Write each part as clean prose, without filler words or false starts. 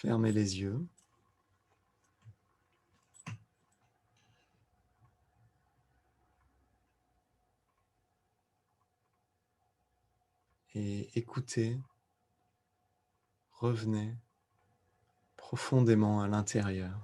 Fermez les yeux. Et écoutez, revenez profondément à l'intérieur.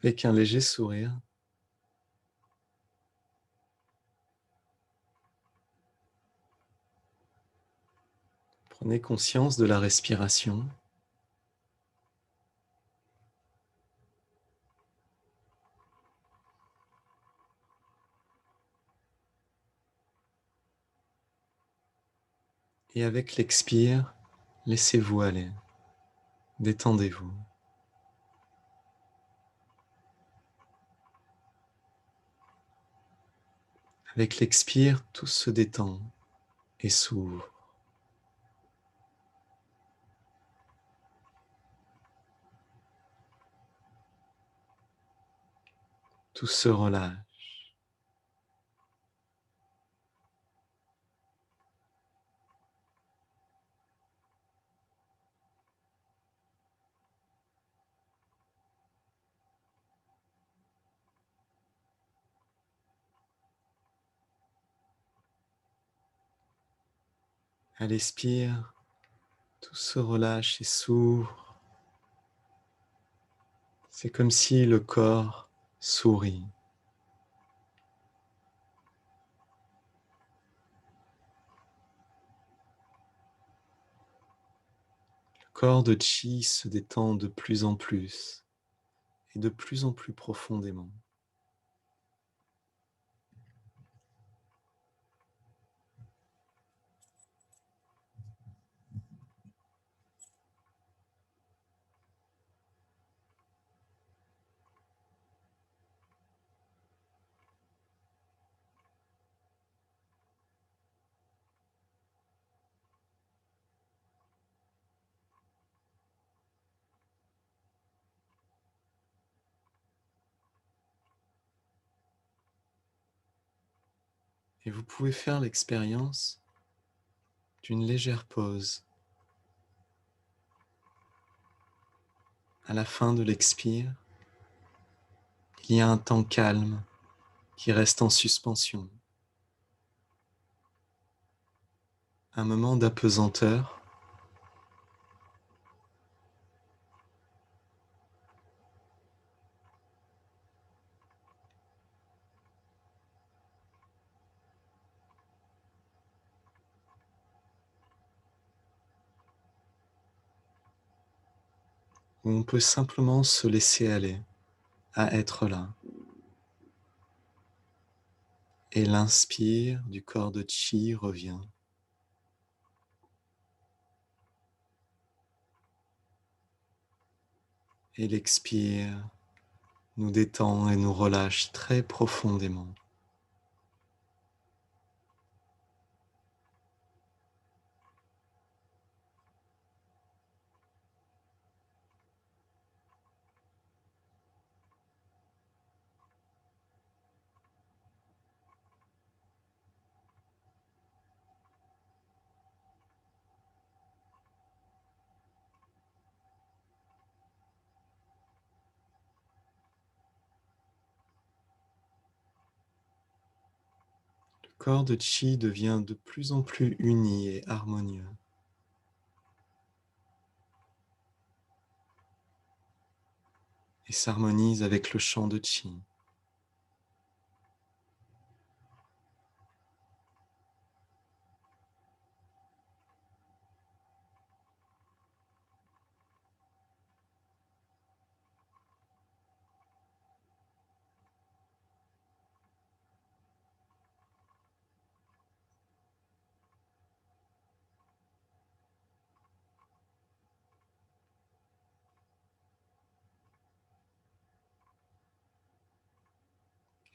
Avec un léger sourire, prenez conscience de la respiration. Et avec l'expire, laissez-vous aller. Détendez-vous. Avec l'expire, tout se détend et s'ouvre. Tout se relâche. À l'expire, tout se relâche et s'ouvre. C'est comme si le corps sourit. Le corps de Chi se détend de plus en plus et de plus en plus profondément. Et vous pouvez faire l'expérience d'une légère pause. À la fin de l'expire, il y a un temps calme qui reste en suspension. Un moment d'apesanteur où on peut simplement se laisser aller à être là. Et l'inspire du corps de Chi revient. Et l'expire nous détend et nous relâche très profondément. Le corps de Chi devient de plus en plus uni et harmonieux. Et s'harmonise avec le chant de Chi.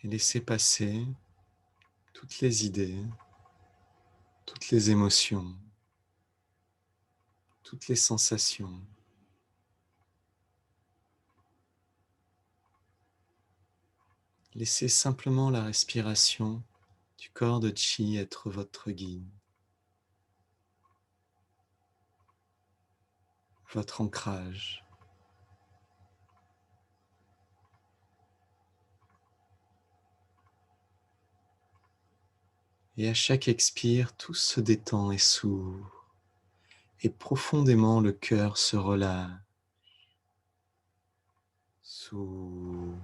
et laissez passer toutes les idées, toutes les émotions, toutes les sensations. Laissez simplement la respiration du corps de Chi être votre guide, votre ancrage. Et à chaque expire, tout se détend et s'ouvre, et profondément le cœur se relâche, s'ouvre.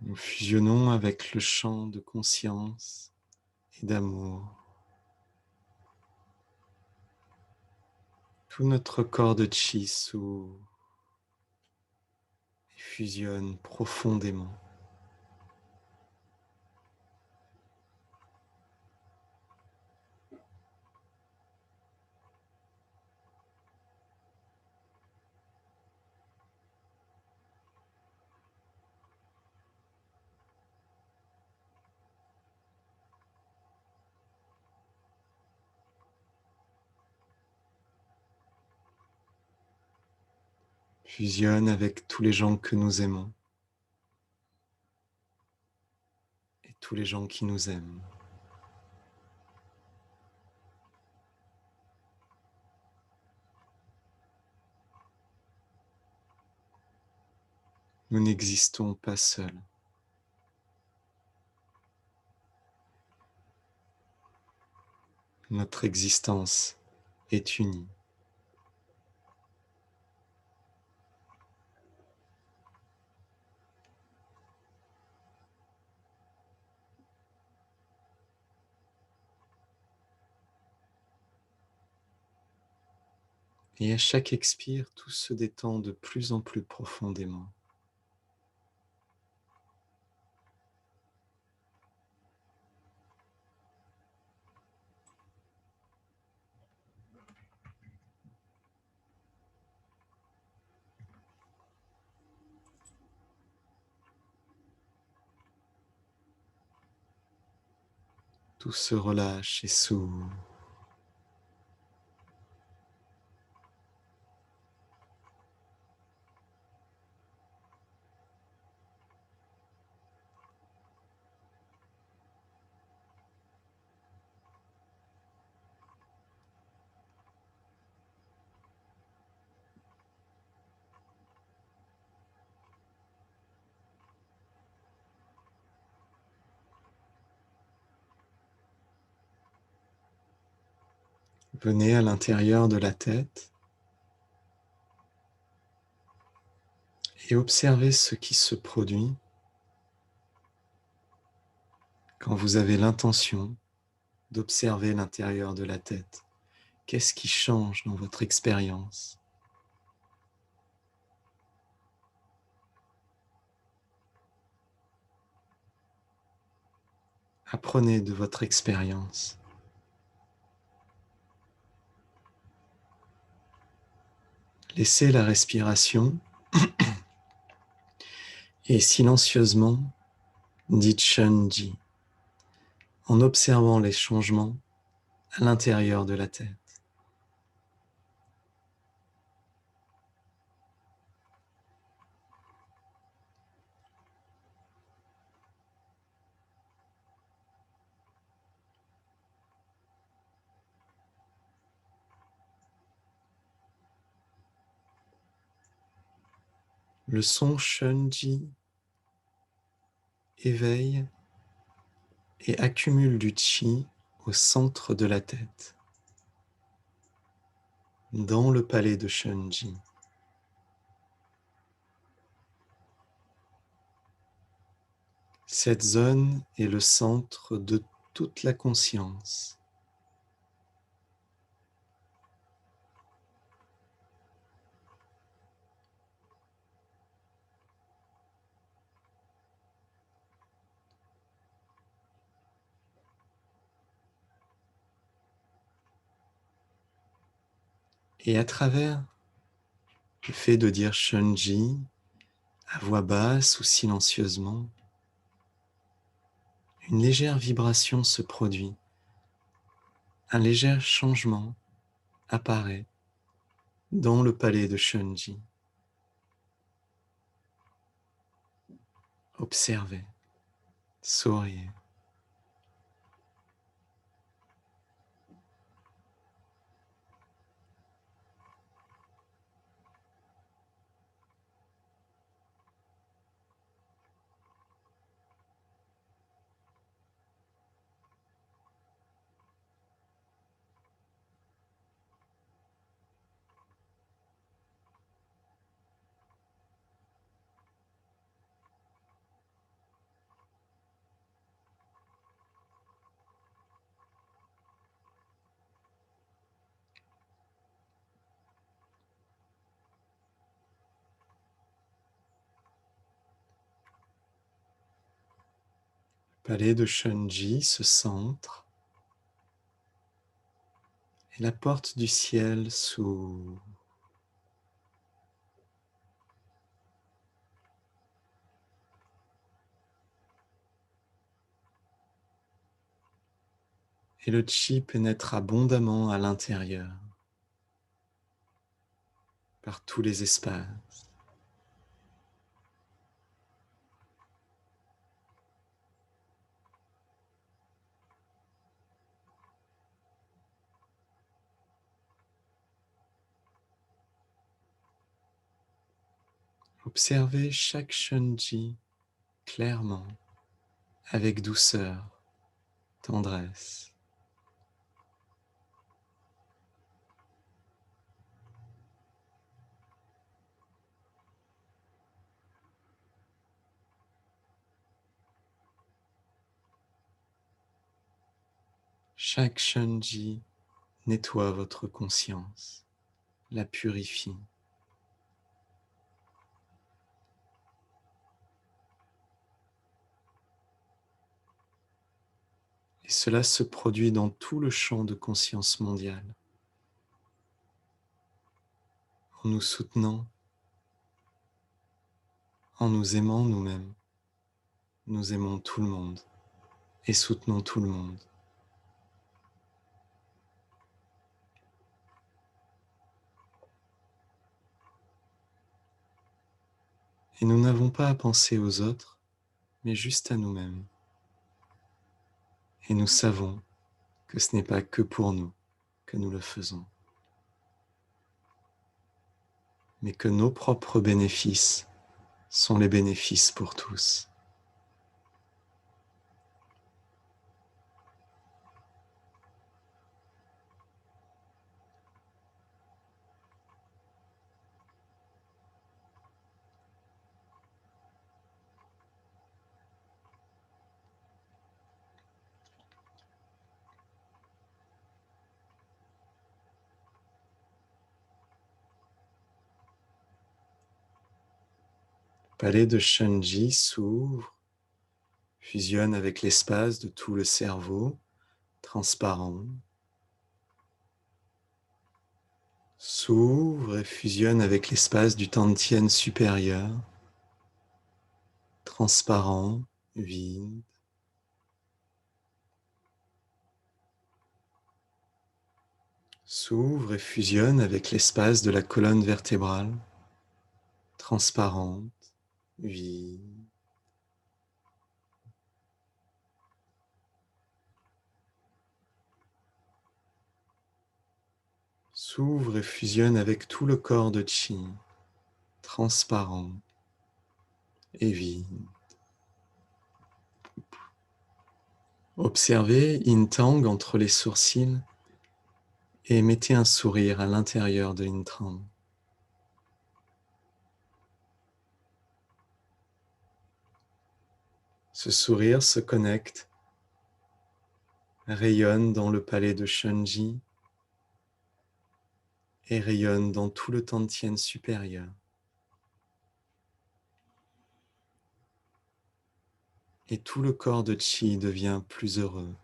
Nous fusionnons avec le champ de conscience et d'amour. Tout notre corps de Chi s'ouvre et fusionne profondément. Fusionne avec tous les gens que nous aimons et tous les gens qui nous aiment. Nous n'existons pas seuls. Notre existence est unie. Et à chaque expire, tout se détend de plus en plus profondément. Tout se relâche et s'ouvre. Venez à l'intérieur de la tête et observez ce qui se produit quand vous avez l'intention d'observer l'intérieur de la tête. Qu'est-ce qui change dans votre expérience? Apprenez de votre expérience. Laissez la respiration et silencieusement dites Shenji en observant les changements à l'intérieur de la tête. Le son Shunji éveille et accumule du chi au centre de la tête, dans le palais de Shunji. Cette zone est le centre de toute la conscience. Et à travers le fait de dire Shunji à voix basse ou silencieusement, une légère vibration se produit, un léger changement apparaît dans le palais de Shunji. Observez, souriez. Le palais de Shunji se centre et la porte du ciel s'ouvre. Et le chi pénètre abondamment à l'intérieur, par tous les espaces. Observez chaque Shunji clairement, avec douceur, tendresse. Chaque Shunji nettoie votre conscience, la purifie. Et cela se produit dans tout le champ de conscience mondiale, en nous soutenant, en nous aimant nous-mêmes. Nous aimons tout le monde et soutenons tout le monde. Et nous n'avons pas à penser aux autres, mais juste à nous-mêmes. Et nous savons que ce n'est pas que pour nous que nous le faisons, mais que nos propres bénéfices sont les bénéfices pour tous. Le palais de Shunji s'ouvre, fusionne avec l'espace de tout le cerveau, transparent, s'ouvre et fusionne avec l'espace du Tantien supérieur, transparent, vide. S'ouvre et fusionne avec l'espace de la colonne vertébrale, transparente, vide. S'ouvre et fusionne avec tout le corps de Chi, transparent, et vide. Observez Intang entre les sourcils et mettez un sourire à l'intérieur de Intang. Ce sourire se connecte, rayonne dans le palais de Shunji et rayonne dans tout le Tantien supérieur. Et tout le corps de Chi devient plus heureux,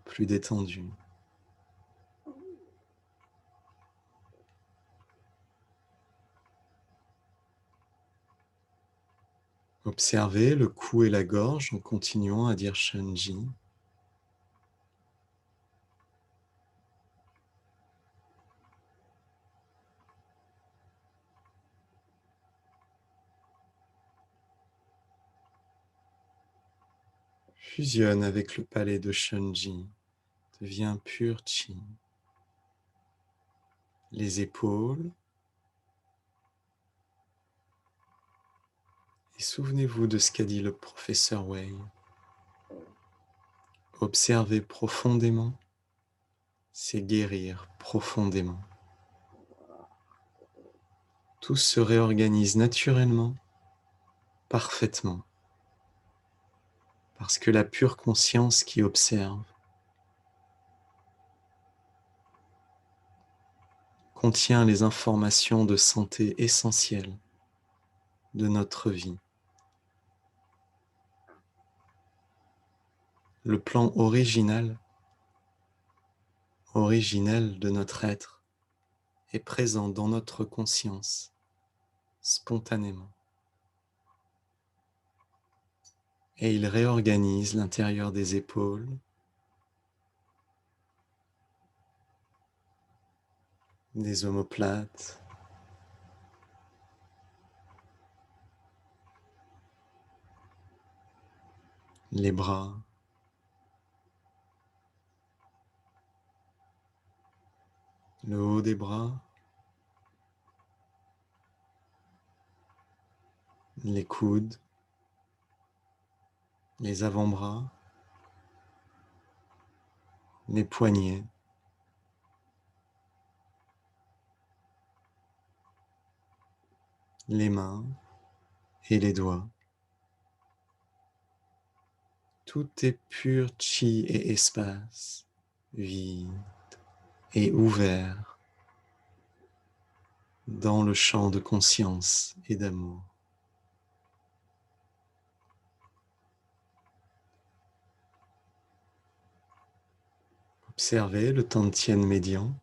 plus détendu. Observez le cou et la gorge en continuant à dire Shunji. Fusionne avec le palais de Shunji, devient pur Chi. Les épaules. Et souvenez-vous de ce qu'a dit le professeur Wei. Observer profondément, c'est guérir profondément. Tout se réorganise naturellement, parfaitement, parce que la pure conscience qui observe contient les informations de santé essentielles de notre vie. Le plan originel de notre être est présent dans notre conscience, spontanément. Et il réorganise l'intérieur des épaules, des omoplates, les bras, le haut des bras, les coudes, les avant-bras, les poignets, les mains et les doigts. Tout est pur chi et espace, vide et ouvert dans le champ de conscience et d'amour. Observez le Tantien médian.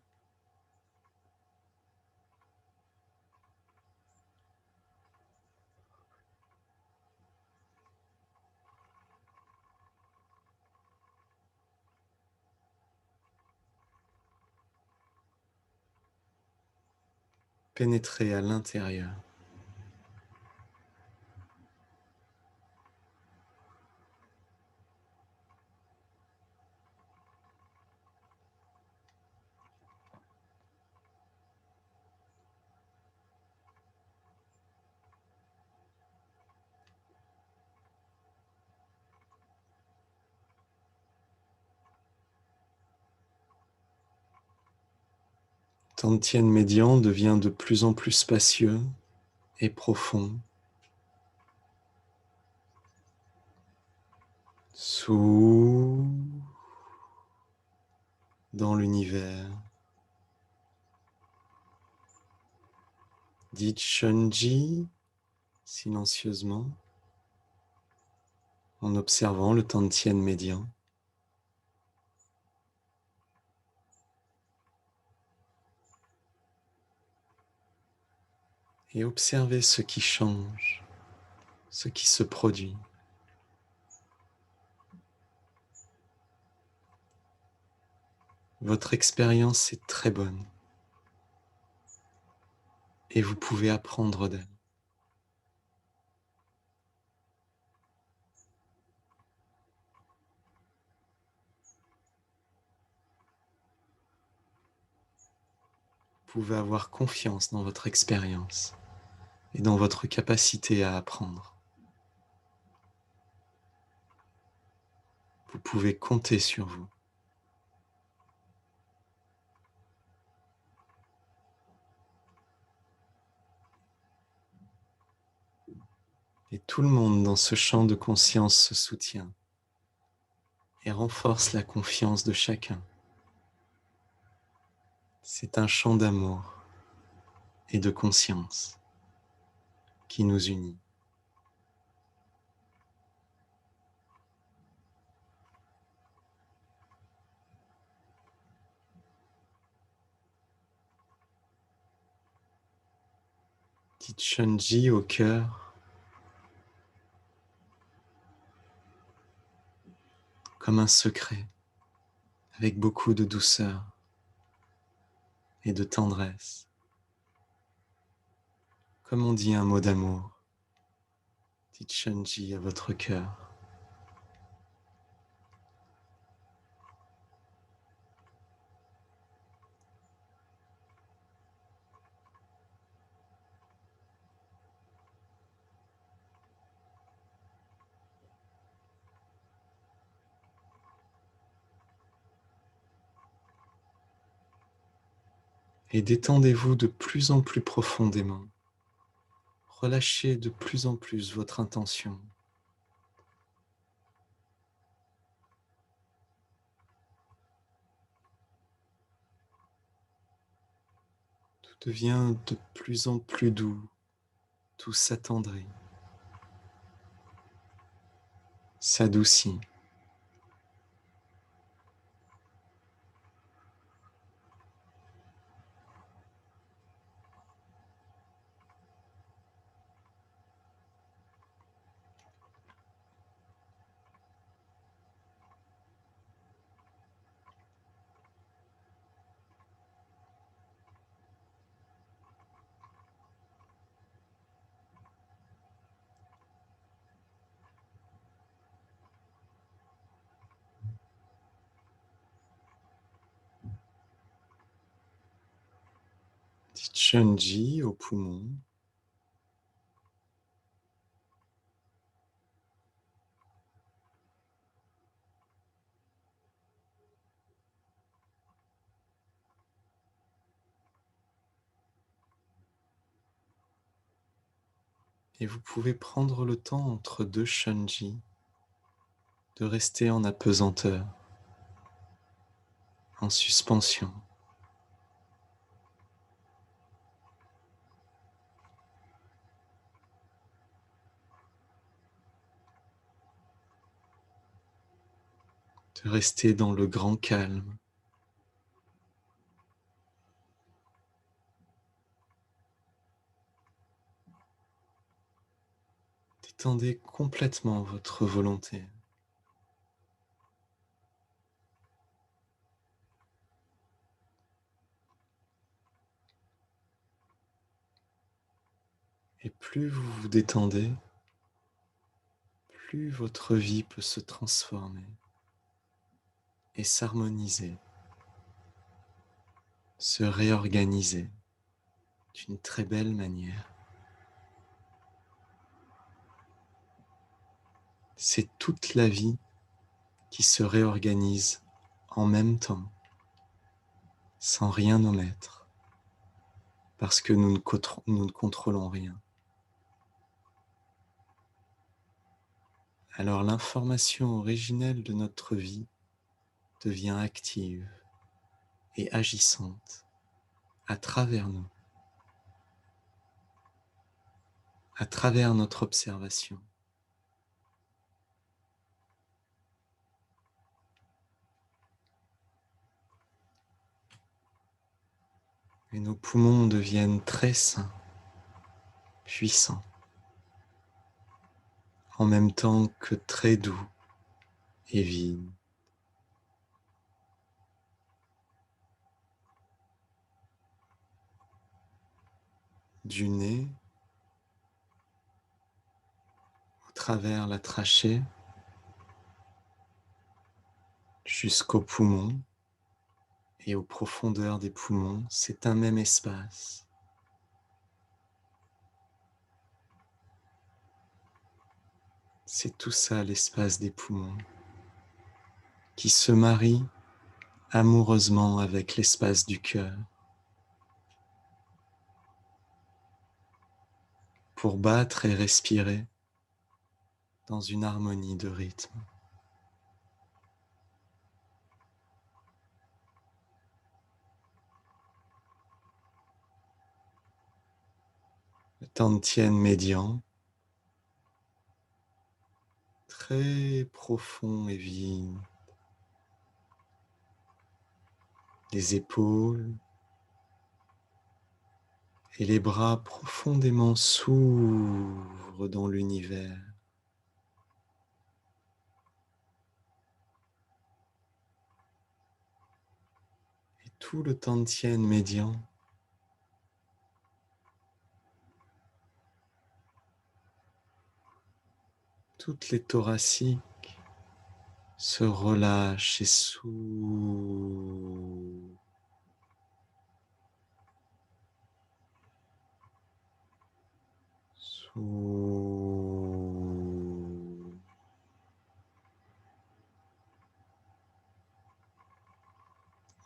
Pénétrez à l'intérieur. Tantien médian devient de plus en plus spacieux et profond. Sous dans l'univers. Dites Shunji silencieusement en observant le Tantien médian. Et observez ce qui change, ce qui se produit. Votre expérience est très bonne et vous pouvez apprendre d'elle. Vous pouvez avoir confiance dans votre expérience et dans votre capacité à apprendre. vous pouvez compter sur vous. Et tout le monde dans ce champ de conscience se soutient et renforce la confiance de chacun. C'est un champ d'amour et de conscience qui nous unit. Dites Shanji au cœur, comme un secret, avec beaucoup de douceur et de tendresse. Comme on dit un mot d'amour, dites Shanji à votre cœur. Et détendez-vous de plus en plus profondément. Relâchez de plus en plus votre intention. Tout devient de plus en plus doux, tout s'attendrit, s'adoucit. Dites Shanji au poumon. Et vous pouvez prendre le temps entre deux Shanji de rester en apesanteur, en suspension. De rester dans le grand calme. Détendez complètement votre volonté. Et plus vous vous détendez, plus votre vie peut se transformer et s'harmoniser, se réorganiser d'une très belle manière. C'est toute la vie qui se réorganise en même temps, sans rien omettre, parce que nous ne contrôlons rien. Alors l'information originelle de notre vie devient active et agissante à travers nous, à travers notre observation. Et nos poumons deviennent très sains, puissants, en même temps que très doux et vides. Du nez, au travers la trachée, jusqu'aux poumons et aux profondeurs des poumons, c'est un même espace. C'est tout ça l'espace des poumons. qui se marie amoureusement avec l'espace du cœur pour battre et respirer dans une harmonie de rythme. Le Tantien médian, très profond et vide, les épaules et les bras profondément s'ouvrent dans l'univers. Et tout le Tantien médian toutes les thoraciques se relâchent et s'ouvrent.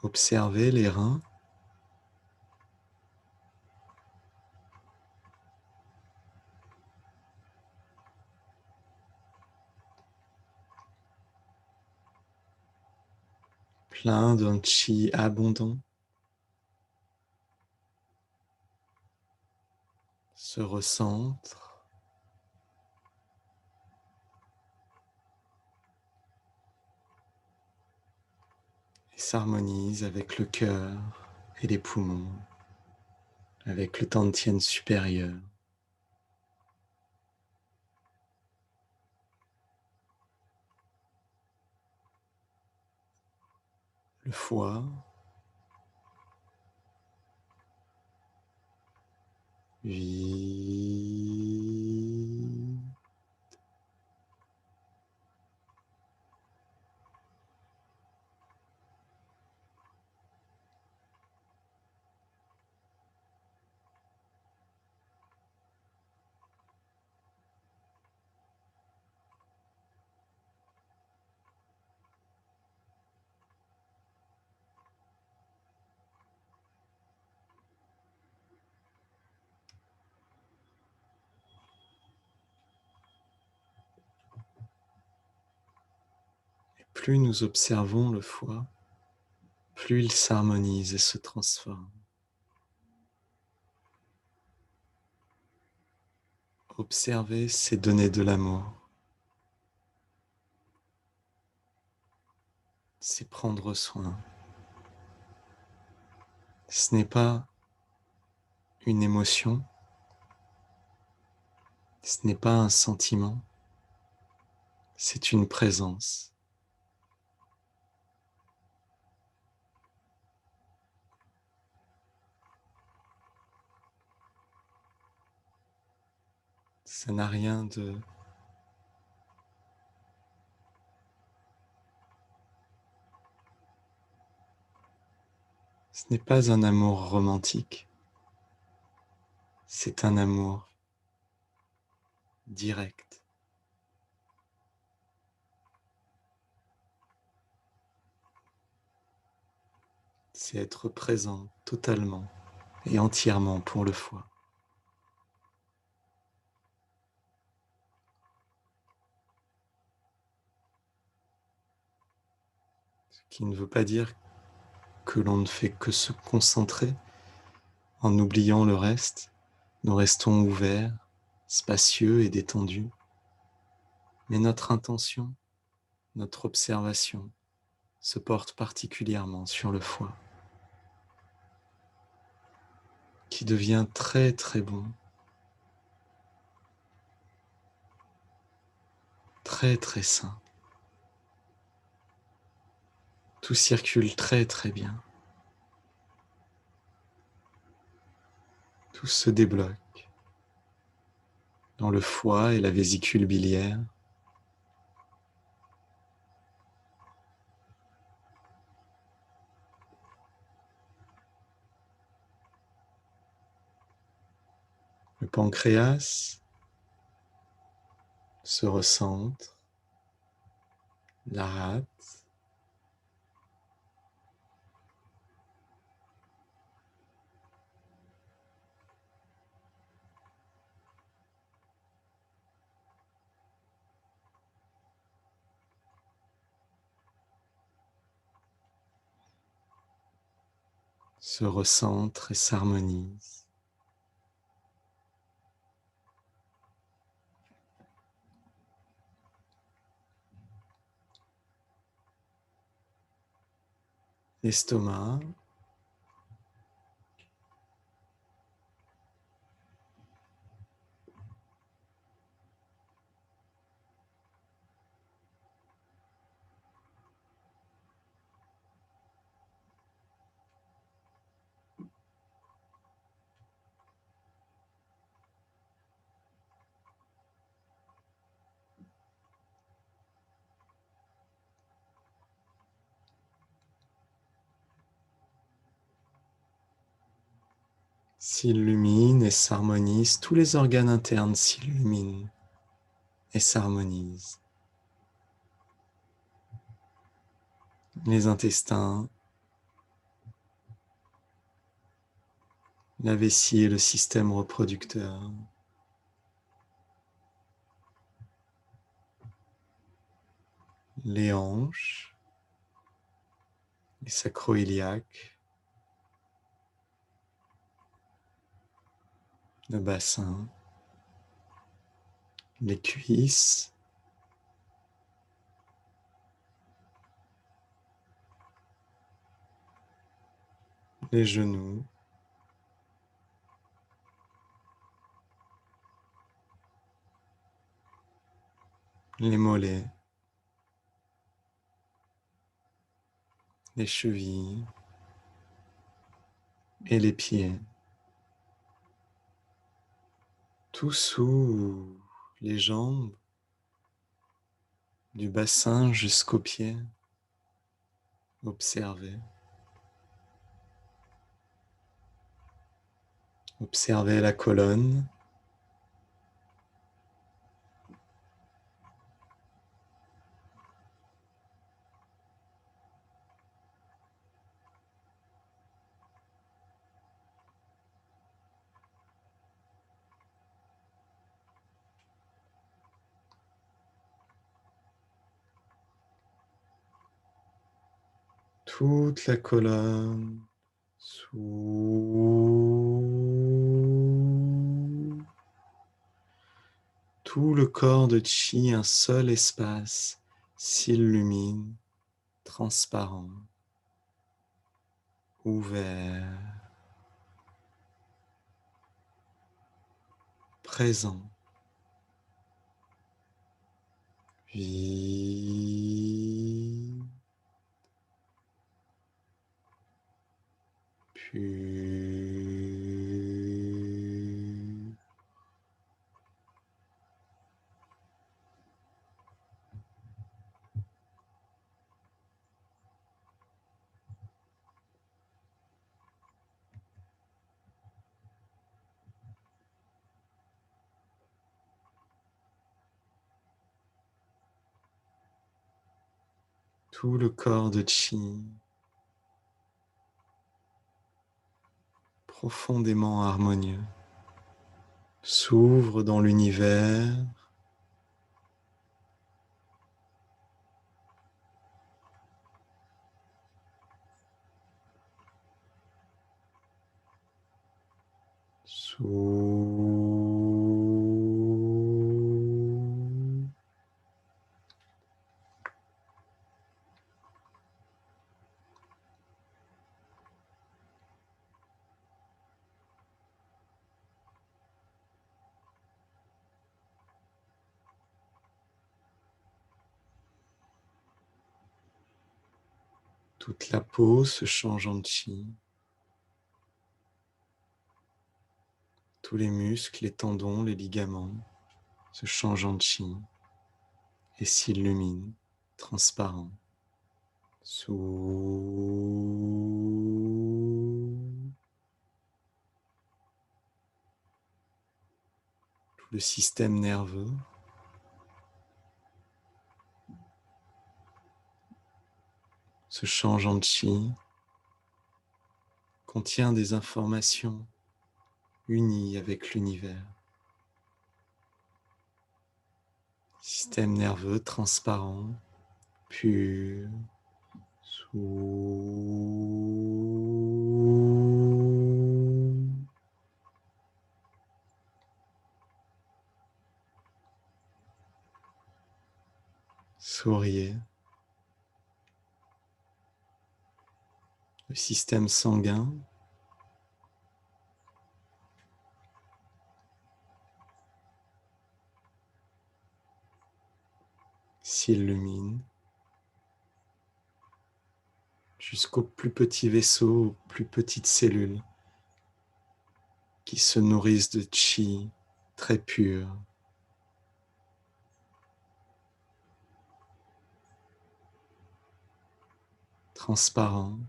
Observez les reins. Plein d'un chi abondant, se recentre et s'harmonise avec le cœur et les poumons, avec le Tantien supérieur. Le foie, vide, plus nous observons le foie, plus il s'harmonise et se transforme. Observez ces données de l'amour. C'est prendre soin. Ce n'est pas une émotion, ce n'est pas un sentiment, c'est une présence. Ça n'a rien de... Ce n'est pas un amour romantique, c'est un amour direct. C'est être présent totalement et entièrement pour le foie. Ce qui ne veut pas dire que l'on ne fait que se concentrer en oubliant le reste. Nous restons ouverts, spacieux et détendus. Mais notre intention, notre observation se porte particulièrement sur le foie, qui devient très très bon, très très sain. Tout circule très très bien. Tout se débloque dans le foie et la vésicule biliaire. Le pancréas se recentre, la rate, se recentre et s'harmonise. L'estomac, s'illumine et s'harmonise. Tous les organes internes s'illuminent et s'harmonisent. Les intestins, la vessie et le système reproducteur. Les hanches, les sacro-iliaques, le bassin, les cuisses, les genoux, les mollets, les chevilles et les pieds. Tout sous les jambes, du bassin jusqu'aux pieds. Observez. Observez la colonne. Toute la colonne, sous tout le corps de Chi, un seul espace s'illumine, transparent, ouvert, présent, vide, pur. Tout le corps de Chi, profondément harmonieux, s'ouvre dans l'univers, toute la peau se change en Chi, tous les muscles, les tendons, les ligaments se changent en Chi et s'illuminent, transparents. Tout le système nerveux se change en Chi, contient des informations unies avec l'univers. Système nerveux transparent, pur, Souriez. Le système sanguin s'illumine jusqu'aux plus petits vaisseaux, aux plus petites cellules qui se nourrissent de chi très pur. Transparent.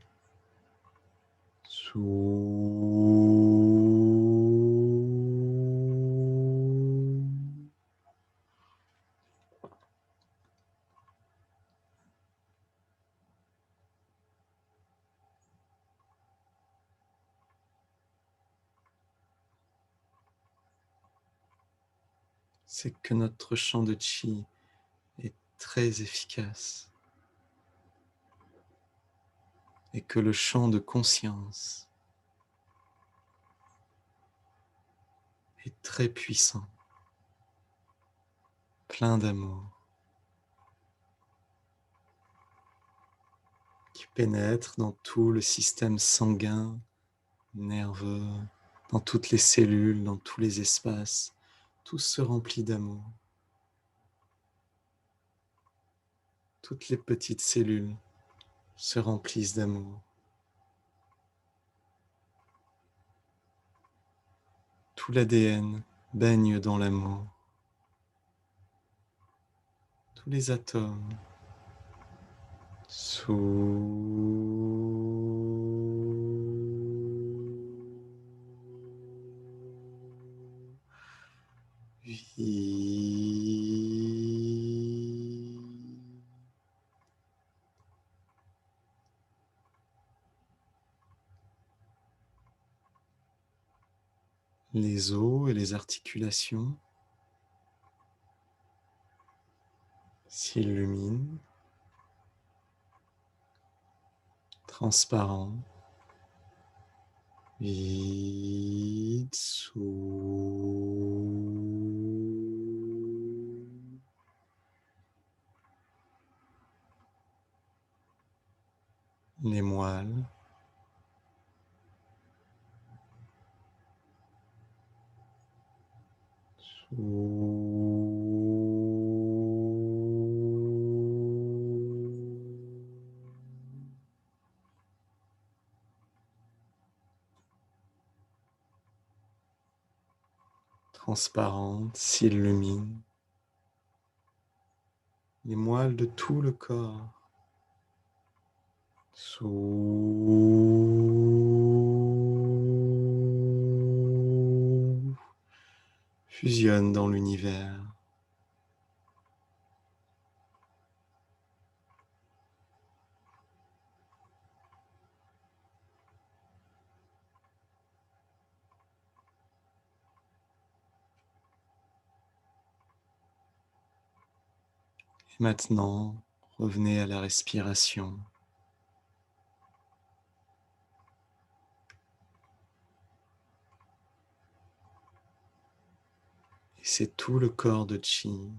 C'est que notre champ de chi est très efficace et que le champ de conscience est très puissant, plein d'amour, qui pénètre dans tout le système sanguin, nerveux, dans toutes les cellules, dans tous les espaces. Tout se remplit d'amour. Toutes les petites cellules se remplissent d'amour. Tout l'ADN baigne dans l'amour. Tous les atomes les os et les articulations s'illuminent, transparents, vide, les moelles, transparentes, s'illuminent, les moelles de tout le corps fusionnent dans l'univers. Et maintenant, revenez à la respiration. Et c'est tout le corps de Chi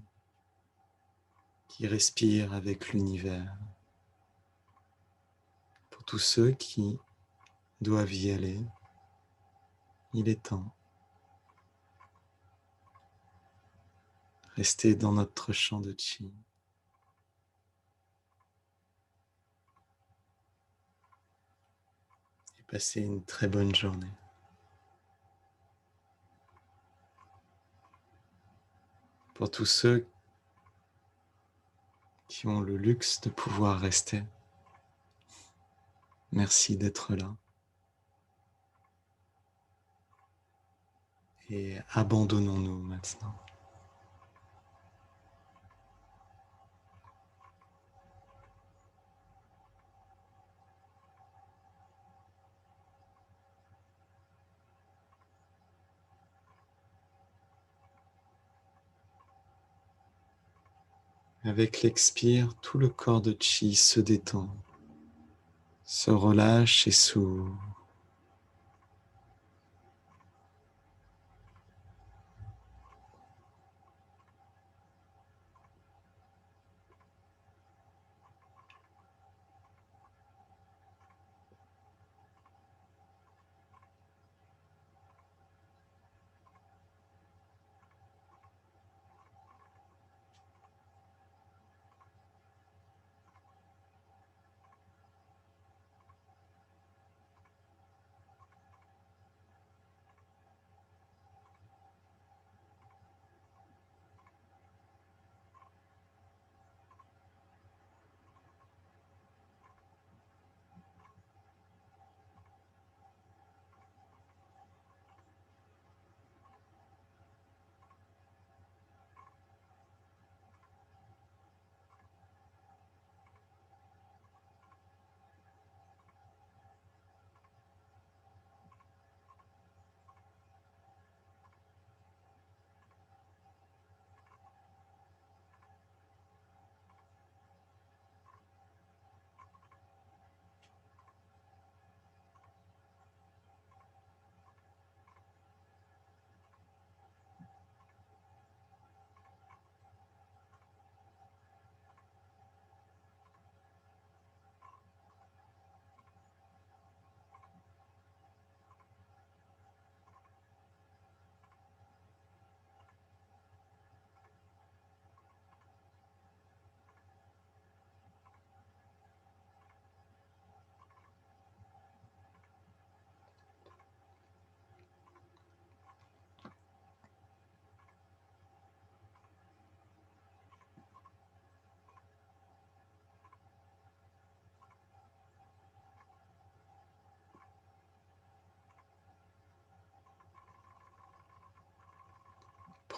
qui respire avec l'univers. Pour tous ceux qui doivent y aller, il est temps. Restez dans notre champ de Chi. Et passez une très bonne journée. Pour tous ceux qui ont le luxe de pouvoir rester, merci d'être là. Et abandonnons-nous maintenant. Avec l'expire, tout le corps de Chi se détend, se relâche et s'ouvre.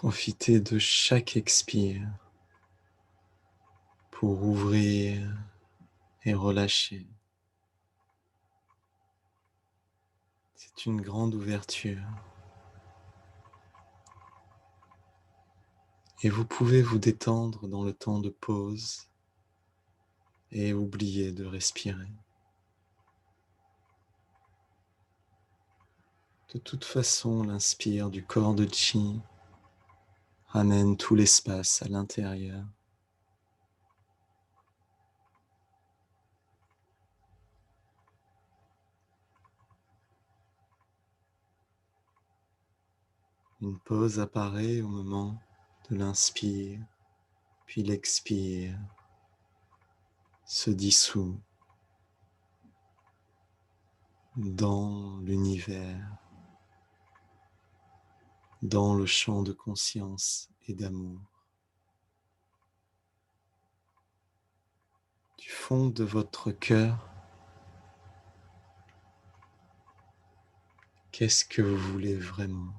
Profitez de chaque expire pour ouvrir et relâcher. C'est une grande ouverture. Et vous pouvez vous détendre dans le temps de pause et oublier de respirer. De toute façon, l'inspire du corps de Chi ramène tout l'espace à l'intérieur. Une pause apparaît au moment de l'inspire, puis l'expire se dissout dans l'univers, dans le champ de conscience et d'amour. Du fond de votre cœur, qu'est-ce que vous voulez vraiment ?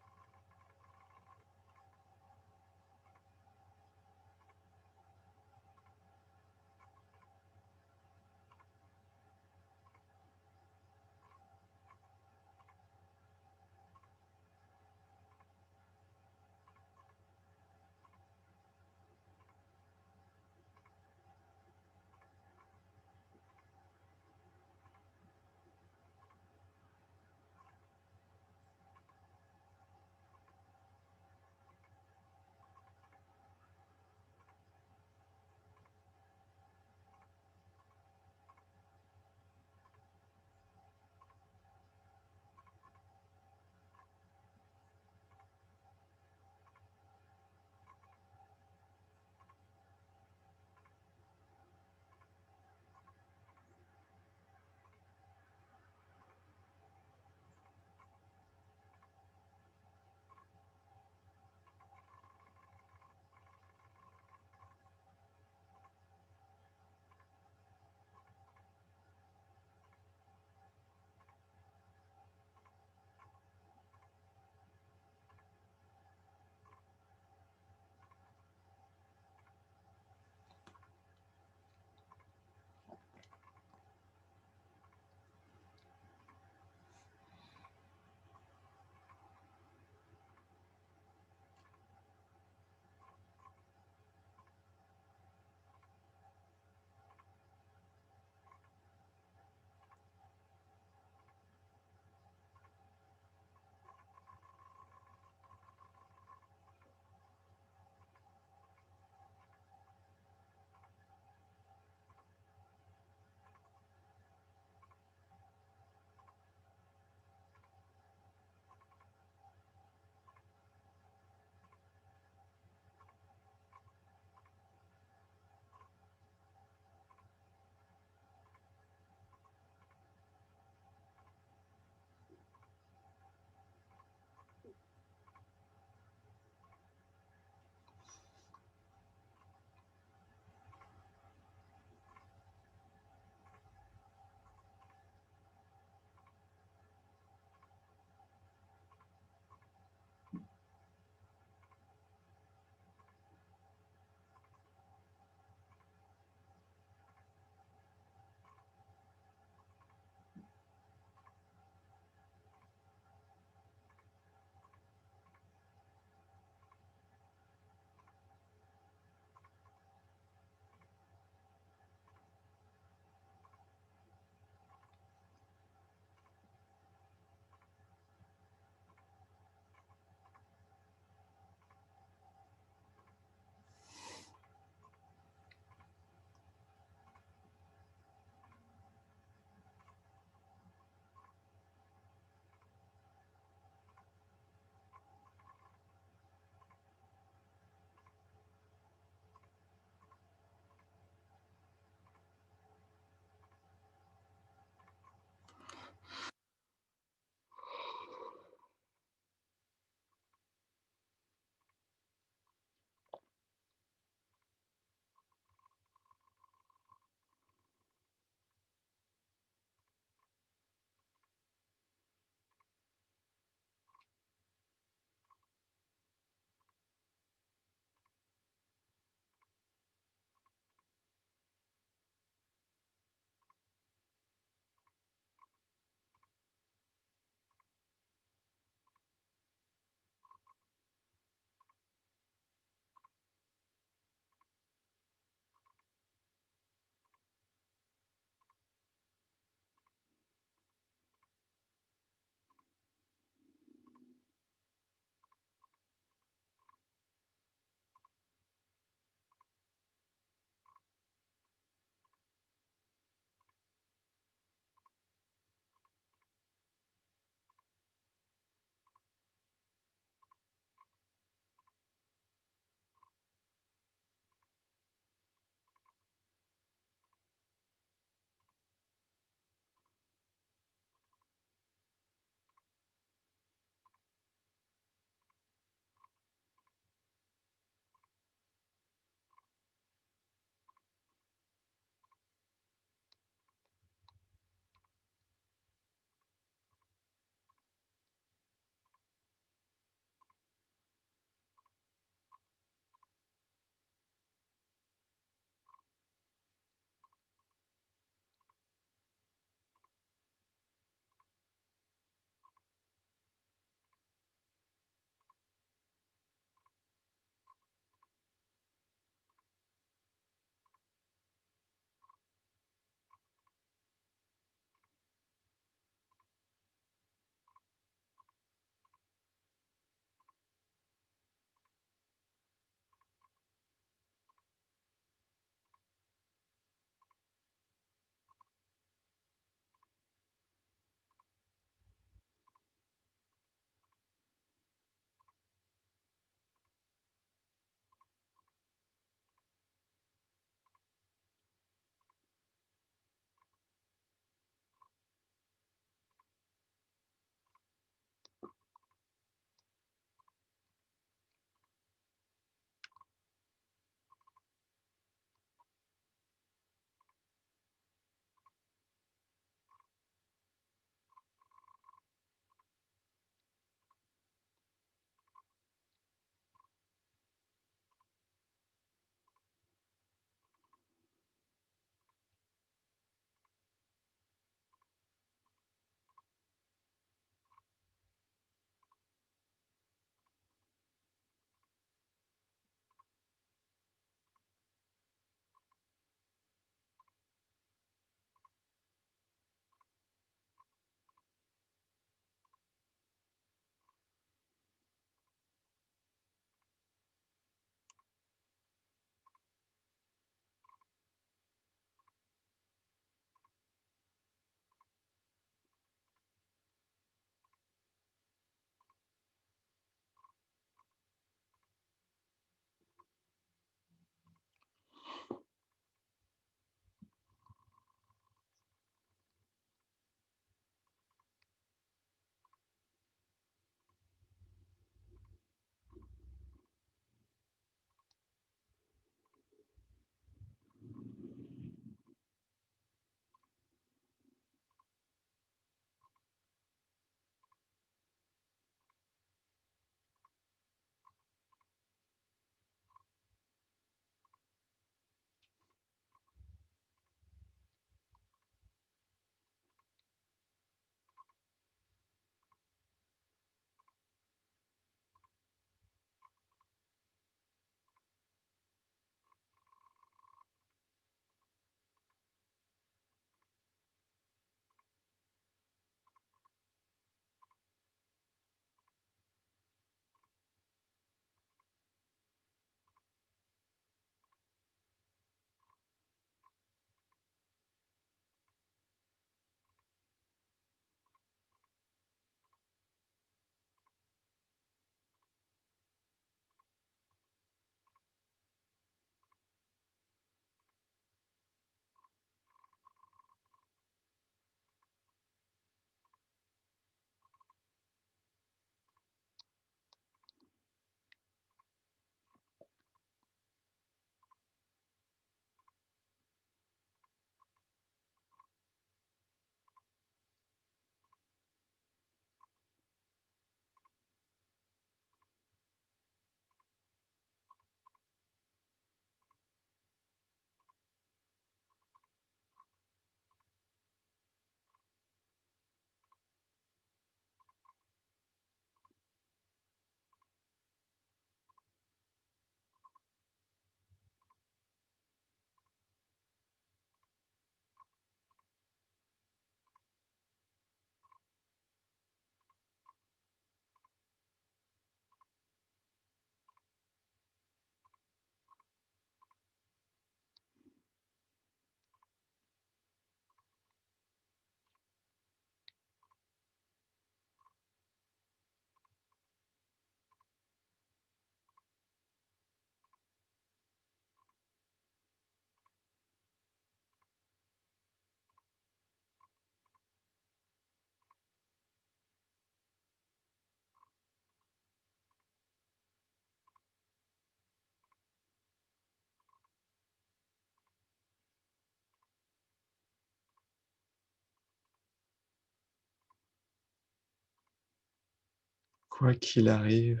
Quoi qu'il arrive,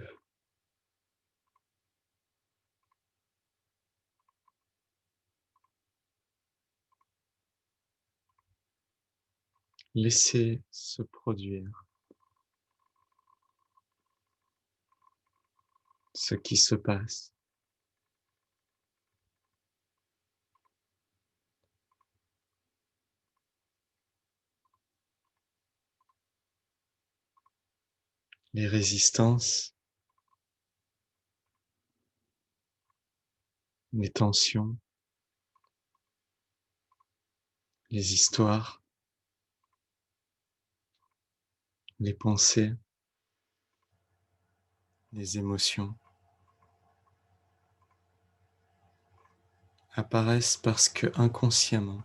laissez se produire ce qui se passe. Les résistances, les tensions, les histoires, les pensées, les émotions apparaissent parce que inconsciemment,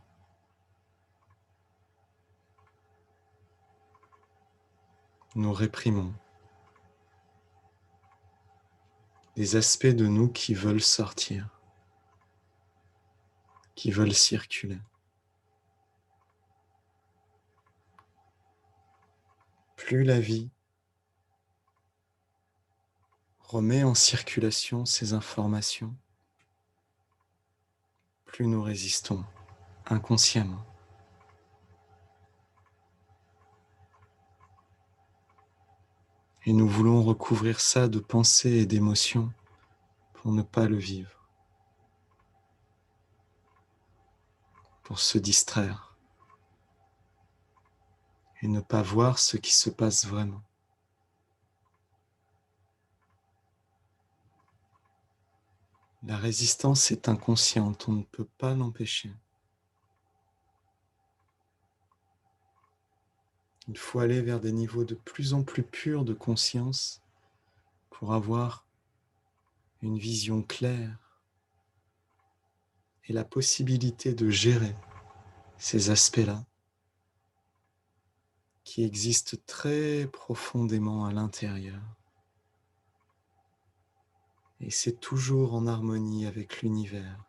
nous réprimons des aspects de nous qui veulent sortir, qui veulent circuler. Plus la vie remet en circulation ces informations, plus nous résistons inconsciemment. Et nous voulons recouvrir ça de pensées et d'émotions pour ne pas le vivre, pour se distraire et ne pas voir ce qui se passe vraiment. La résistance est inconsciente, on ne peut pas l'empêcher. Il faut aller vers des niveaux de plus en plus purs de conscience pour avoir une vision claire et la possibilité de gérer ces aspects-là qui existent très profondément à l'intérieur. Et c'est toujours en harmonie avec l'univers.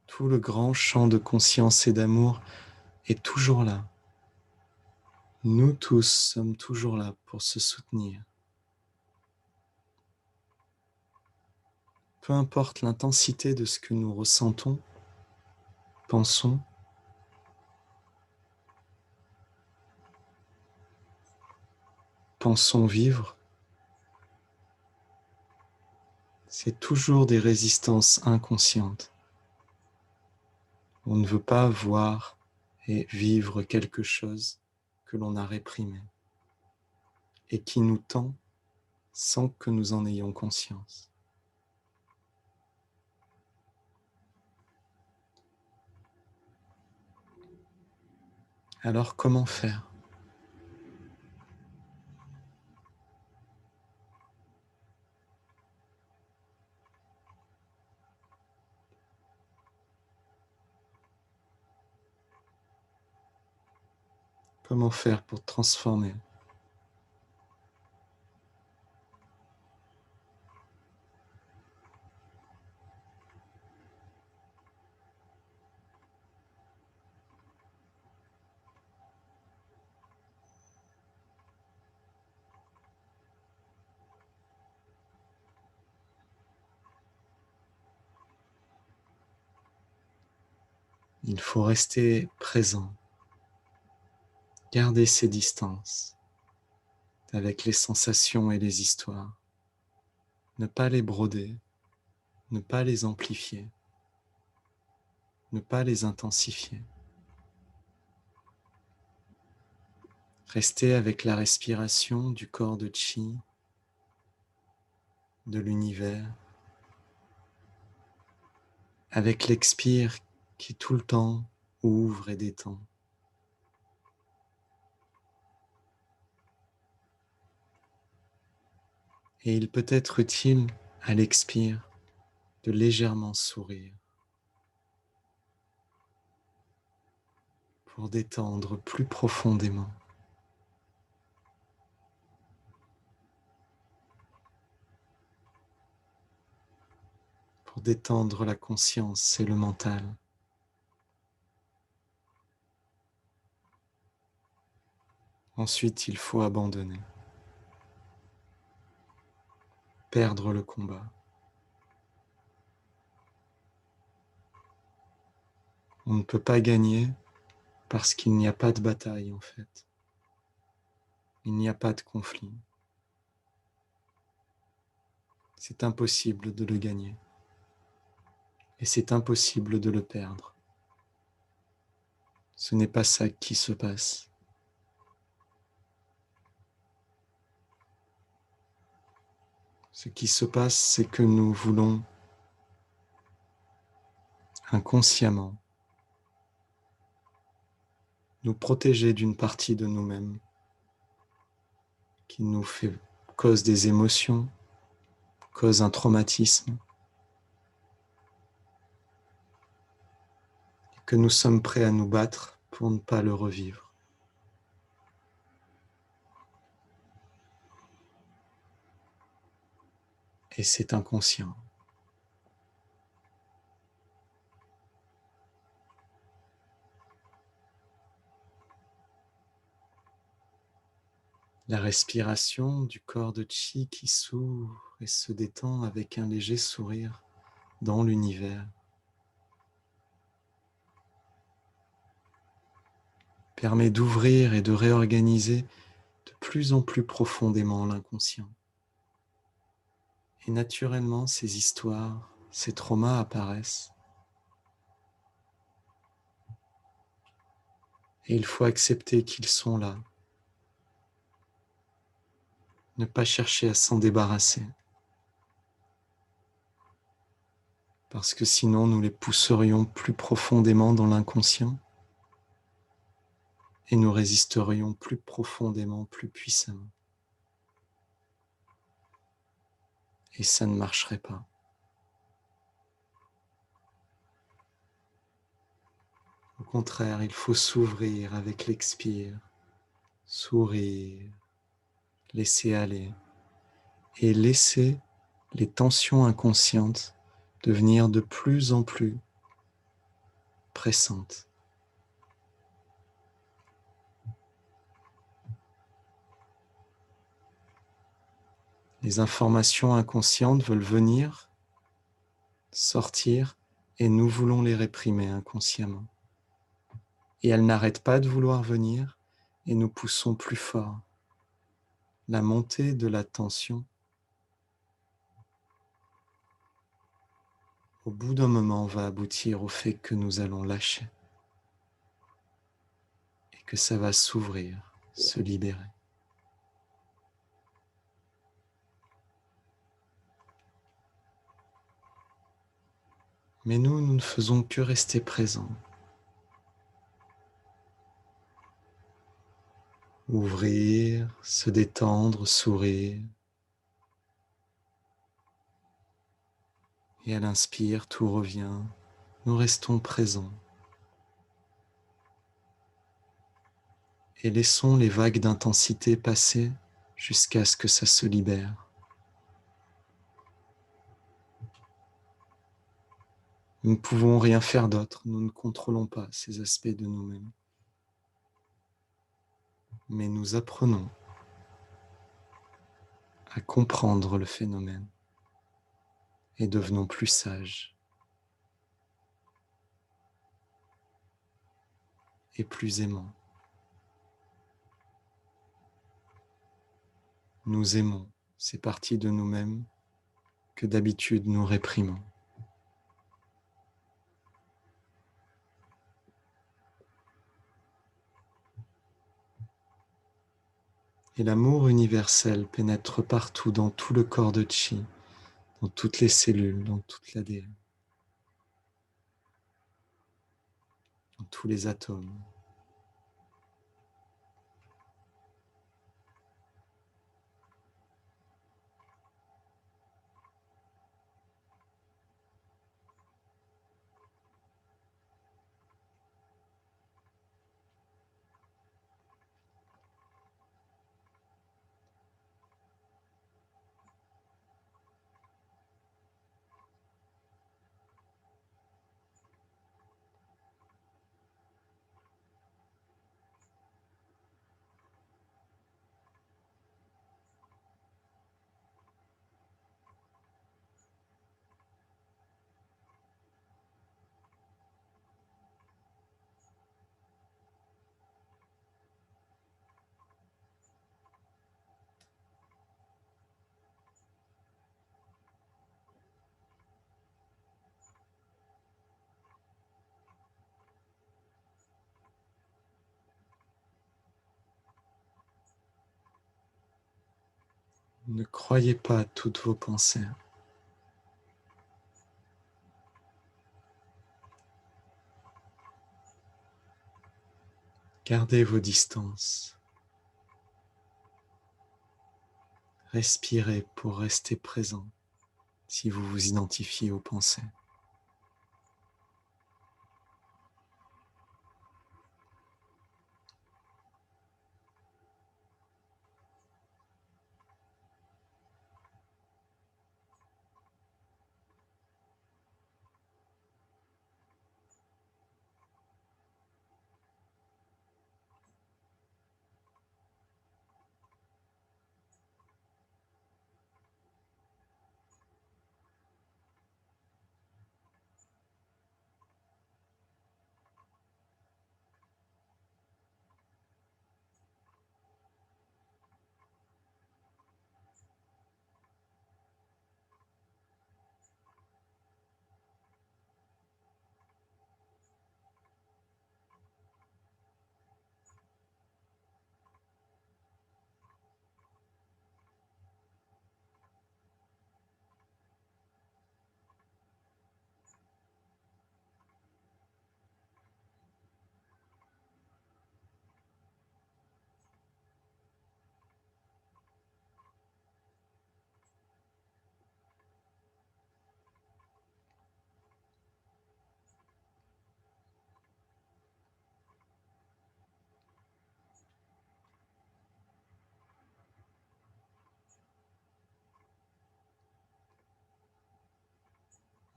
Tout le grand champ de conscience et d'amour est toujours là. Nous tous sommes toujours là pour se soutenir. Peu importe l'intensité de ce que nous ressentons, pensons, vivre, c'est toujours des résistances inconscientes. On ne veut pas voir et vivre quelque chose que l'on a réprimé et qui nous tend sans que nous en ayons conscience. Alors comment faire ? Comment faire pour transformer ? Il faut rester présent, garder ses distances avec les sensations et les histoires, ne pas les broder, ne pas les amplifier, ne pas les intensifier. Rester avec la respiration du corps de Chi, de l'univers, avec l'expire qui tout le temps ouvre et détend. Et il peut être utile à l'expire de légèrement sourire pour détendre plus profondément. Pour détendre la conscience et le mental. Ensuite, il faut abandonner, perdre le combat. On ne peut pas gagner parce qu'il n'y a pas de bataille en fait. Il n'y a pas de conflit. C'est impossible de le gagner. Et c'est impossible de le perdre. Ce n'est pas ça qui se passe. Ce qui se passe, c'est que nous voulons inconsciemment nous protéger d'une partie de nous-mêmes qui nous fait cause des émotions, cause un traumatisme, et que nous sommes prêts à nous battre pour ne pas le revivre. Et c'est inconscient. La respiration du corps de Chi qui s'ouvre et se détend avec un léger sourire dans l'univers permet d'ouvrir et de réorganiser de plus en plus profondément l'inconscient. Et naturellement, ces histoires, ces traumas apparaissent. Et il faut accepter qu'ils sont là. Ne pas chercher à s'en débarrasser. Parce que sinon, nous les pousserions plus profondément dans l'inconscient et nous résisterions plus profondément, plus puissamment. Et ça ne marcherait pas. Au contraire, il faut s'ouvrir avec l'expire, sourire, laisser aller et laisser les tensions inconscientes devenir de plus en plus pressantes. Les informations inconscientes veulent venir, sortir, et nous voulons les réprimer inconsciemment. Et elles n'arrêtent pas de vouloir venir, et nous poussons plus fort. La montée de la tension, au bout d'un moment, va aboutir au fait que nous allons lâcher, et que ça va s'ouvrir, se libérer. Mais nous ne faisons que rester présents. Ouvrir, se détendre, sourire. Et à l'inspire, tout revient. Nous restons présents. Et laissons les vagues d'intensité passer jusqu'à ce que ça se libère. Nous ne pouvons rien faire d'autre, nous ne contrôlons pas ces aspects de nous-mêmes. Mais nous apprenons à comprendre le phénomène et devenons plus sages et plus aimants. Nous aimons ces parties de nous-mêmes que d'habitude nous réprimons. Et l'amour universel pénètre partout dans tout le corps de Chi, dans toutes les cellules, dans toute l'ADN, dans tous les atomes. Ne croyez pas à toutes vos pensées. Gardez vos distances. Respirez pour rester présent si vous vous identifiez aux pensées.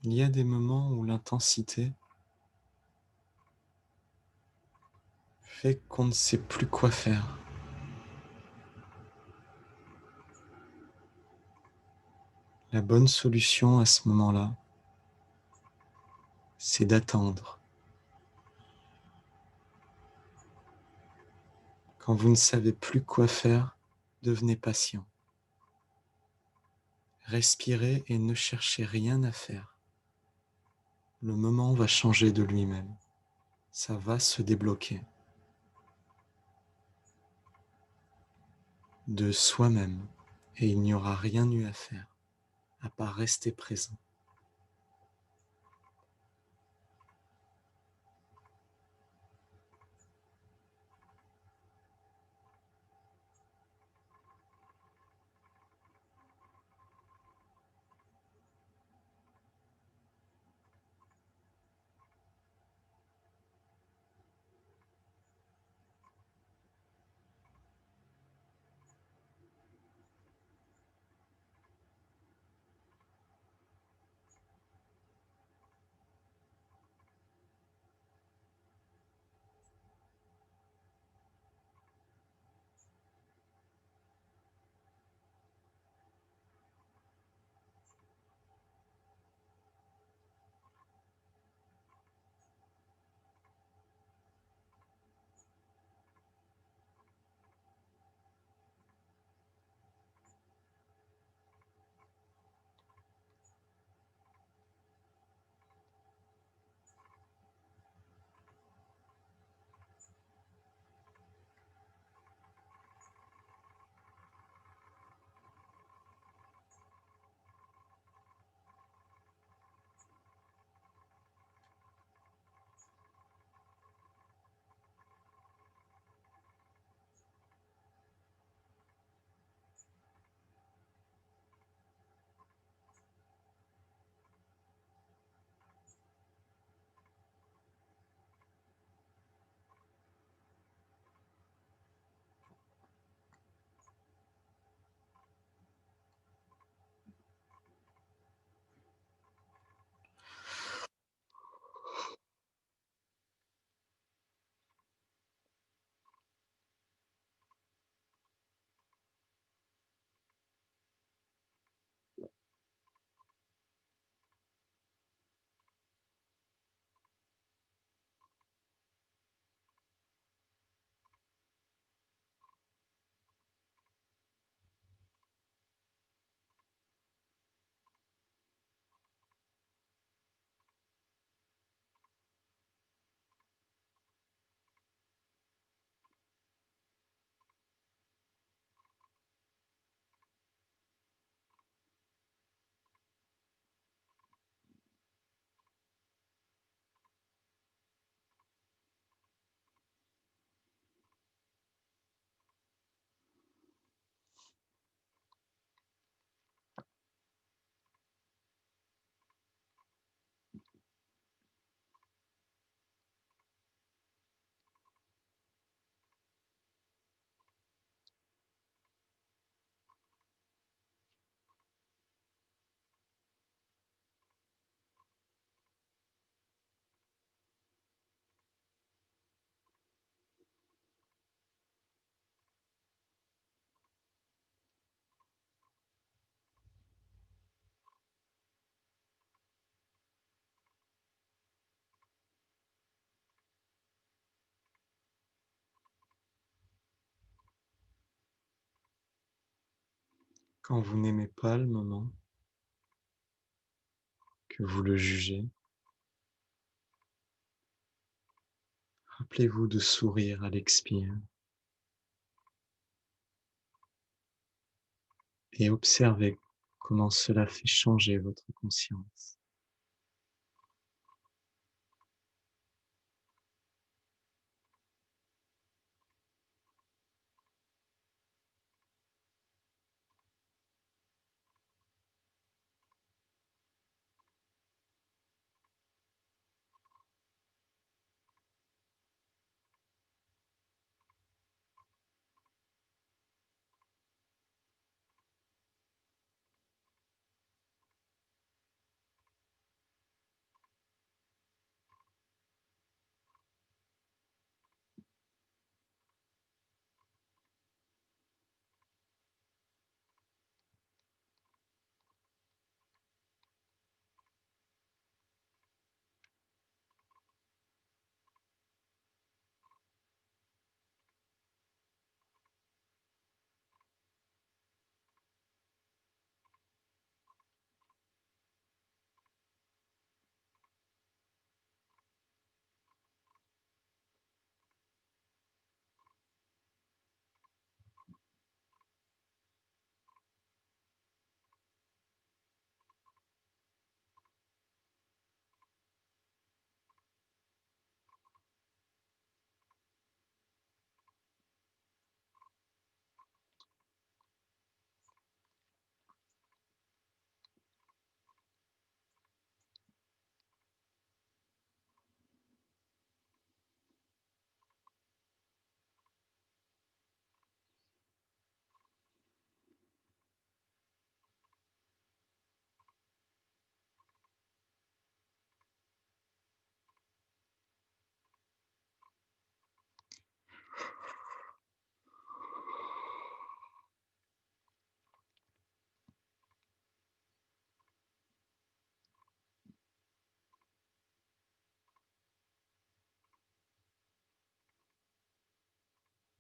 Il y a des moments où l'intensité fait qu'on ne sait plus quoi faire. La bonne solution à ce moment-là, c'est d'attendre. Quand vous ne savez plus quoi faire, devenez patient. Respirez et ne cherchez rien à faire. Le moment va changer de lui-même. Ça va se débloquer. De soi-même. Et il n'y aura rien eu à faire, à part rester présent. Quand vous n'aimez pas le moment, que vous le jugez, rappelez-vous de sourire à l'expire et observez comment cela fait changer votre conscience.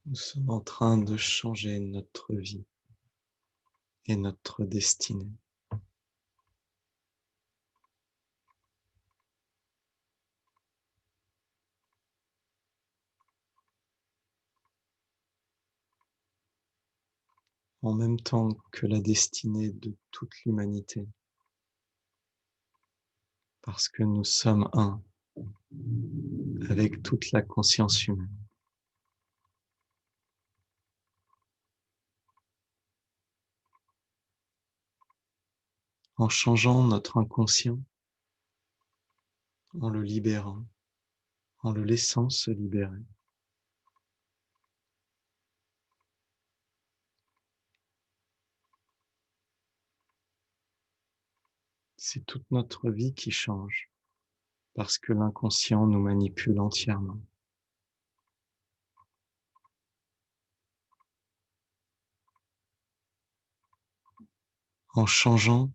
Nous sommes en train de changer notre vie et notre destinée. En même temps que la destinée de toute l'humanité, parce que nous sommes un avec toute la conscience humaine. En changeant notre inconscient, en le libérant, en le laissant se libérer, c'est toute notre vie qui change, parce que l'inconscient nous manipule entièrement. En changeant,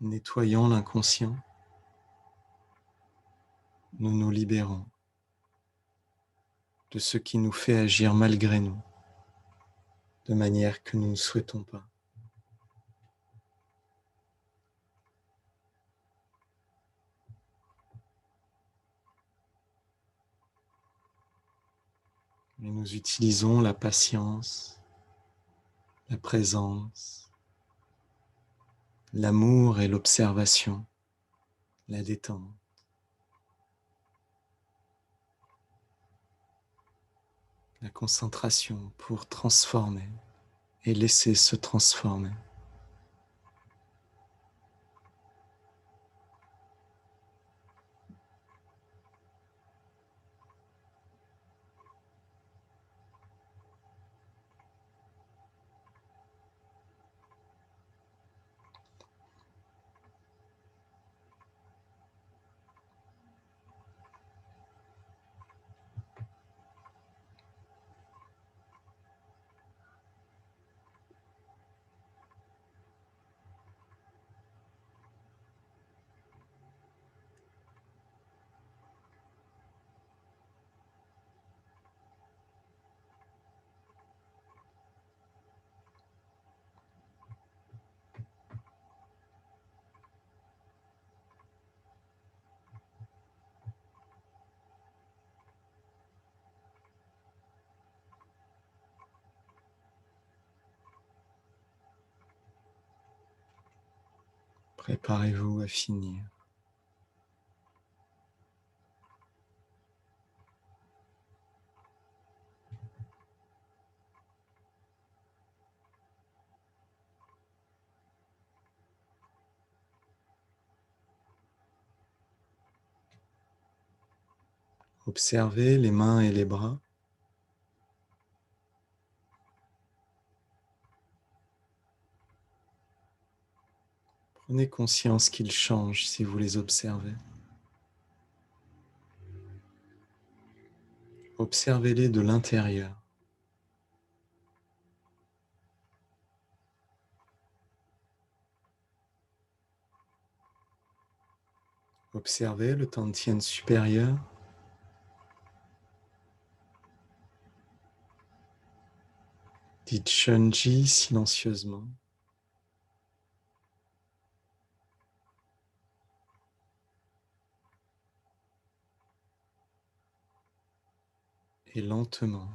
nettoyant l'inconscient, nous nous libérons de ce qui nous fait agir malgré nous, de manière que nous ne souhaitons pas. Et nous utilisons la patience, la présence, l'amour et l'observation, la détente. La concentration pour transformer et laisser se transformer. Préparez-vous à finir. Observez les mains et les bras. Prenez conscience qu'ils changent si vous les observez. Observez-les de l'intérieur. Observez le Tantien supérieur. Dites Shunji silencieusement. Et lentement.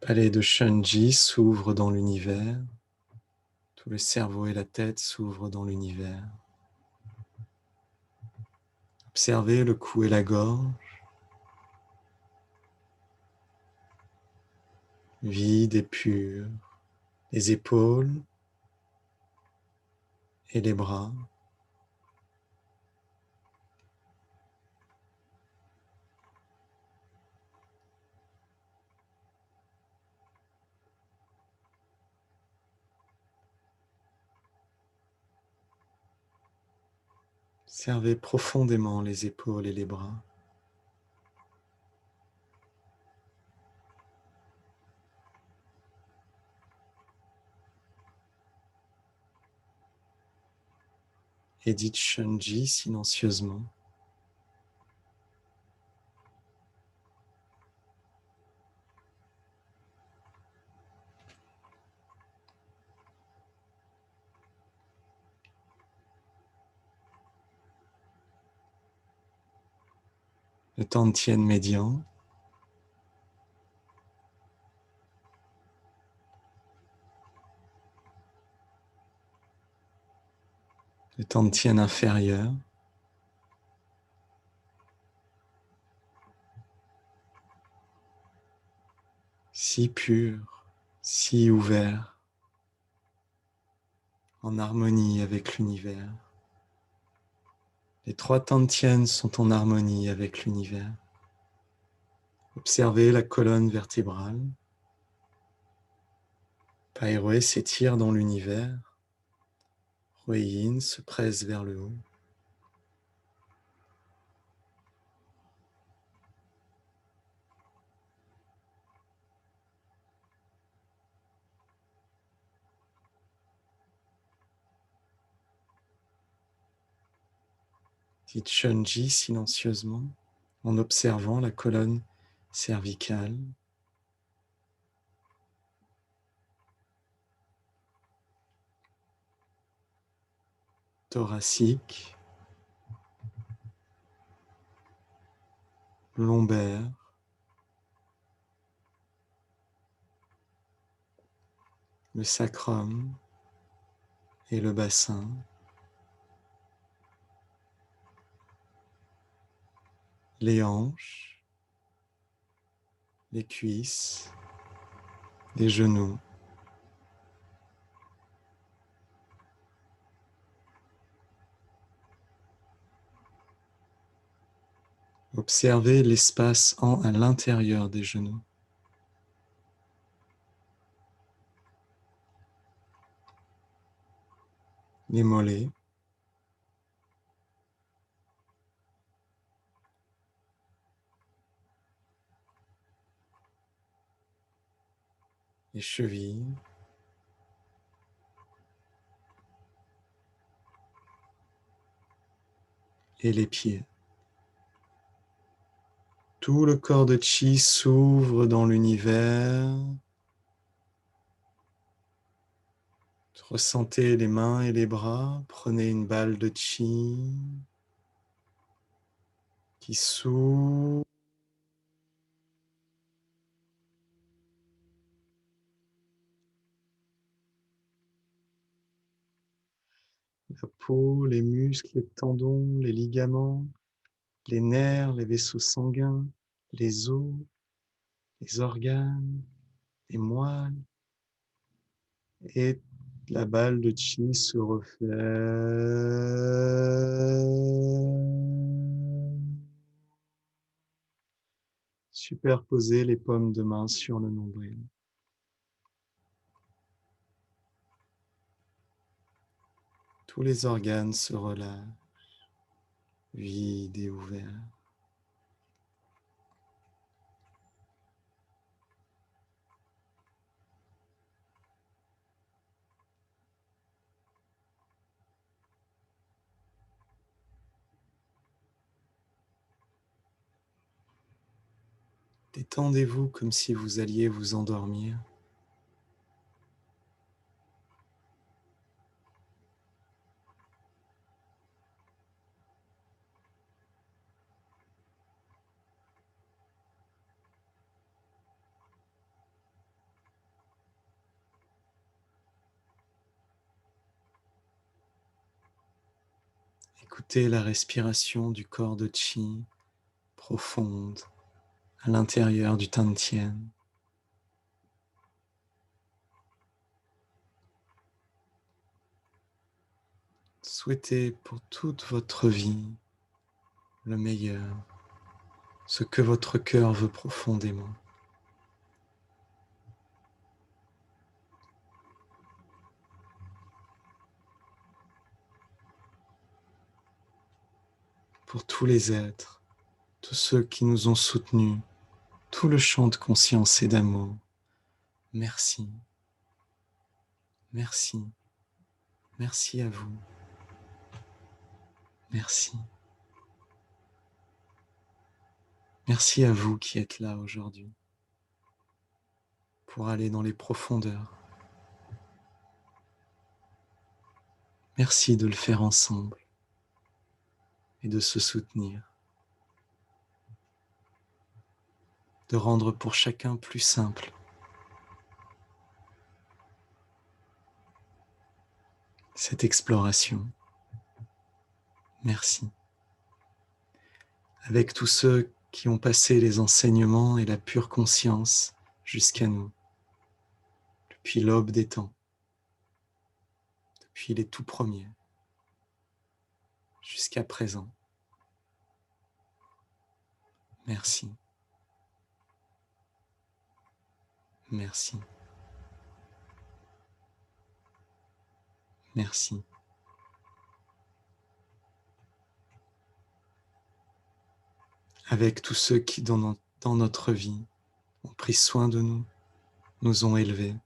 Palais de Shunji s'ouvre dans l'univers. Tout le cerveau et la tête s'ouvrent dans l'univers. Observez le cou et la gorge, vide et pur, les épaules et les bras. Observez profondément les épaules et les bras. Et dites Shunji silencieusement. Le Tantien médian. Le Tantien inférieur. Si pur, si ouvert, en harmonie avec l'univers. Les trois Tantiens sont en harmonie avec l'univers. Observez la colonne vertébrale. Pairoé s'étire dans l'univers. Huiyin se presse vers le haut. Dites Shunji silencieusement en observant la colonne cervicale. Thoracique. Lombaire. Le sacrum et le bassin. Les hanches. Les cuisses. Les genoux. Observez l'espace à l'intérieur des genoux. Les mollets. Les chevilles. Et les pieds. Tout le corps de Chi s'ouvre dans l'univers Ressentez les mains et les bras. Prenez une balle de chi qui s'ouvre. La peau, les muscles, les tendons, les ligaments, les nerfs, les vaisseaux sanguins, les os, les organes, les moelles. Et la balle de chi se refait. Superposez les paumes de main sur le nombril. Tous les organes se relâchent, vides et ouverts. Détendez-vous comme si vous alliez vous endormir. Écoutez la respiration du corps de Chi, profonde, à l'intérieur du Tantien. Souhaitez pour toute votre vie le meilleur, ce que votre cœur veut profondément. Pour tous les êtres, tous ceux qui nous ont soutenus, tout le champ de conscience et d'amour. Merci, merci, merci à vous. Merci. Merci à vous qui êtes là aujourd'hui pour aller dans les profondeurs. Merci de le faire ensemble et de se soutenir, de rendre pour chacun plus simple cette exploration. Merci. Avec tous ceux qui ont passé les enseignements et la pure conscience jusqu'à nous, depuis l'aube des temps, depuis les tout premiers, jusqu'à présent. Merci. Merci. Merci. Avec tous ceux qui, dans notre vie, ont pris soin de nous, nous ont élevés,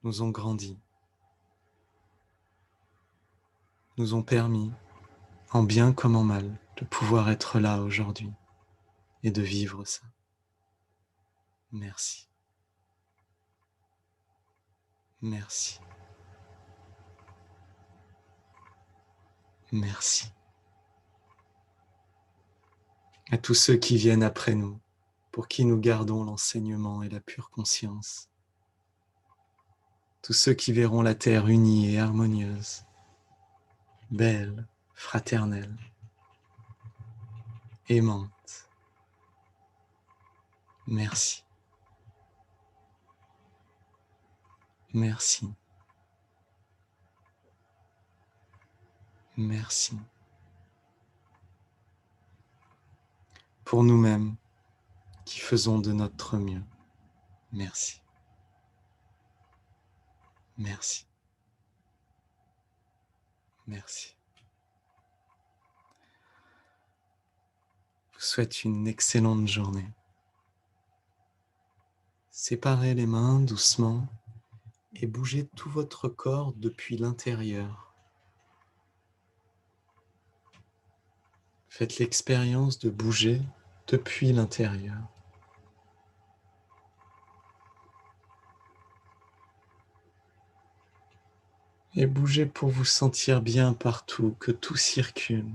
nous ont grandis, nous ont permis, en bien comme en mal, de pouvoir être là aujourd'hui et de vivre ça. Merci. Merci. Merci. À tous ceux qui viennent après nous, pour qui nous gardons l'enseignement et la pure conscience. Tous ceux qui verront la terre unie et harmonieuse, belle, fraternelle, aimante. Merci. Merci. Merci. Pour nous-mêmes, qui faisons de notre mieux. Merci. Merci. Merci. Je vous souhaite une excellente journée. Séparez les mains doucement et bougez tout votre corps depuis l'intérieur. Faites l'expérience de bouger depuis l'intérieur. Et bougez pour vous sentir bien partout, que tout circule.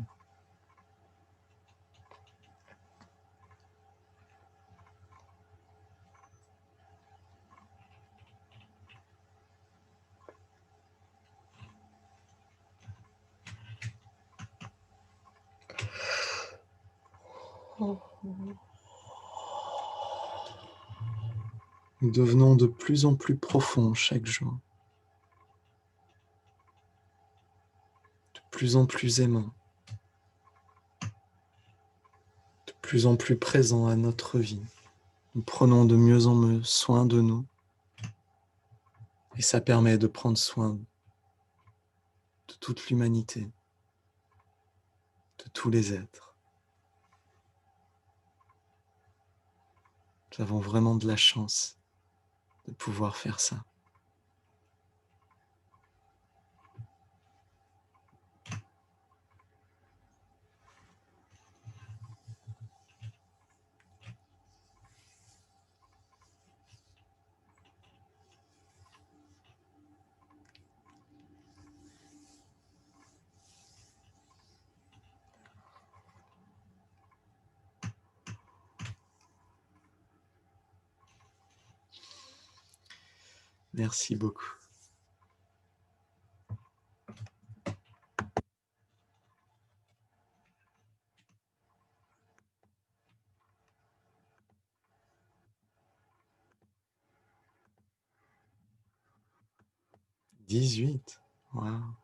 Nous devenons de plus en plus profonds chaque jour, de plus en plus aimants, de plus en plus présents à notre vie. Nous prenons de mieux en mieux soin de nous et ça permet de prendre soin de toute l'humanité, de tous les êtres. Nous avons vraiment de la chance de pouvoir faire ça. Merci beaucoup. « 18 ». Waouh.